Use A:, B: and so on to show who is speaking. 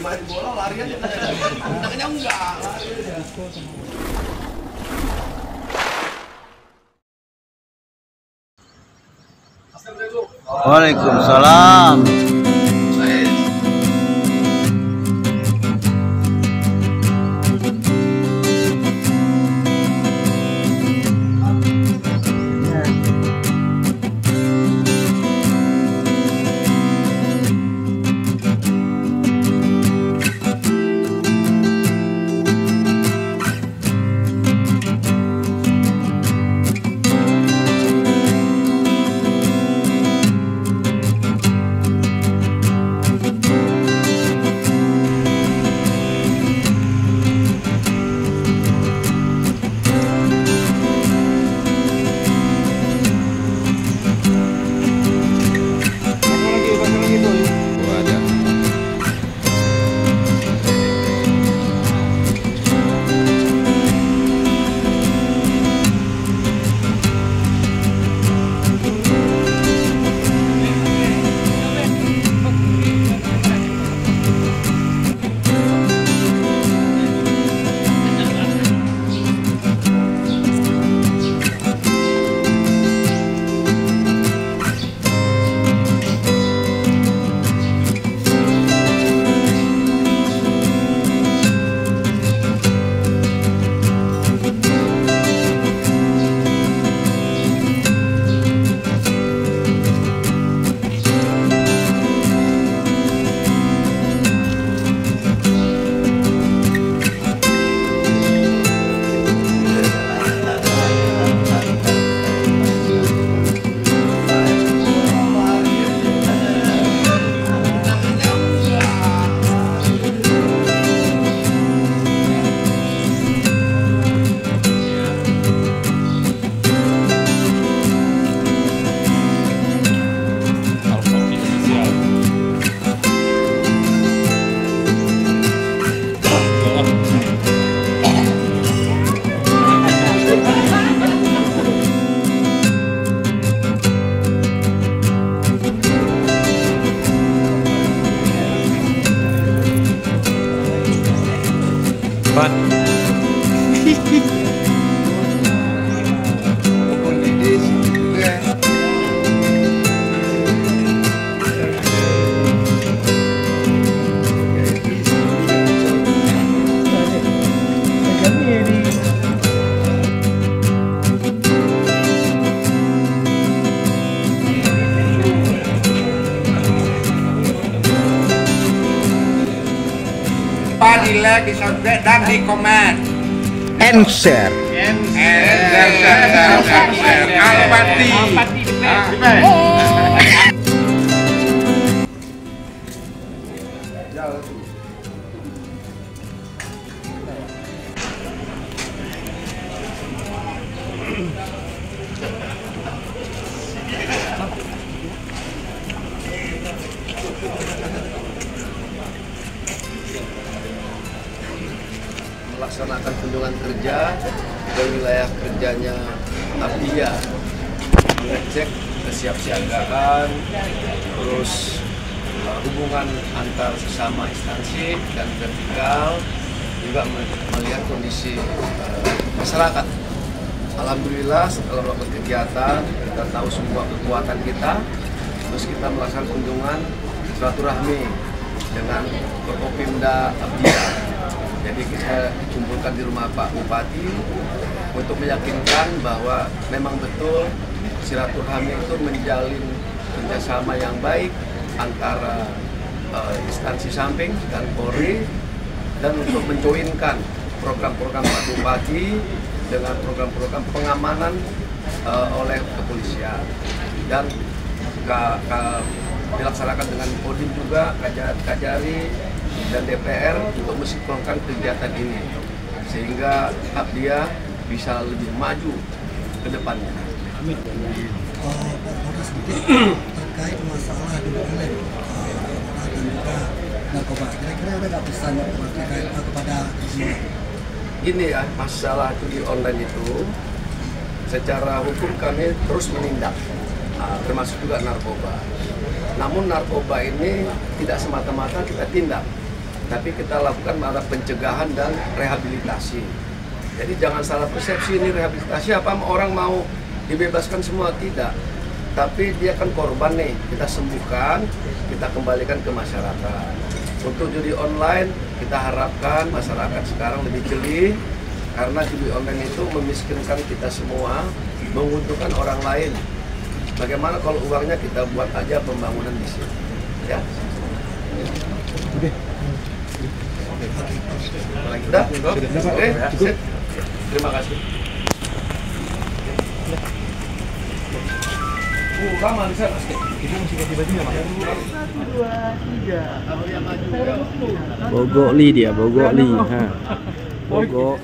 A: Main bola lari aja. Tangannya enggak.
B: Waalaikumsalam.
C: Di like, di subscribe, dan di komen.
B: And share.
C: Al-Fatih.
A: Melaksanakan kunjungan kerja ke wilayah kerjanya Abdiya, mengecek kesiapsiagaan, terus hubungan antar sesama instansi dan vertikal, juga melihat kondisi masyarakat. Alhamdulillah setelah melakukan kegiatan, kita tahu semua kekuatan kita, terus kita melaksanakan kunjungan silaturahmi dengan Forkopimda Abdiya. Jadi kita kumpulkan di rumah Pak Bupati untuk meyakinkan bahwa memang betul silaturahmi itu menjalin kerjasama yang baik antara instansi samping dan Polri, dan untuk menjoinkan program-program Pak Bupati dengan program-program pengamanan oleh kepolisian, dan dilaksanakan dengan Kodim juga, Kajari dan DPR untuk mensinkronkan kegiatan ini sehingga Abdiya bisa lebih maju ke depannya.
D: Amin. Terkait masalah dokumen dan juga narkoba, kira-kira ada nggak pesan terkait kepada semua?
A: Gini ya, masalah judi online itu secara hukum kami terus menindak, termasuk juga narkoba. Namun narkoba ini tidak semata-mata kita tindak, tapi kita lakukan ada pencegahan dan rehabilitasi. Jadi jangan salah persepsi, ini rehabilitasi apa orang mau dibebaskan semua, tidak. Tapi dia kan korban nih, kita sembuhkan, kita kembalikan ke masyarakat. Untuk judi online, kita harapkan masyarakat sekarang lebih jeli, karena judi online itu memiskinkan kita semua, menguntungkan orang lain. Bagaimana kalau uangnya kita buat aja pembangunan di sini, ya? Udah? Oke, sip. Terima kasih. Lama bisa pasti. Kita masih ganti baju nggak, Mas? 1, 2, 3.
E: Bogok li dia, Bogok li. Bogok.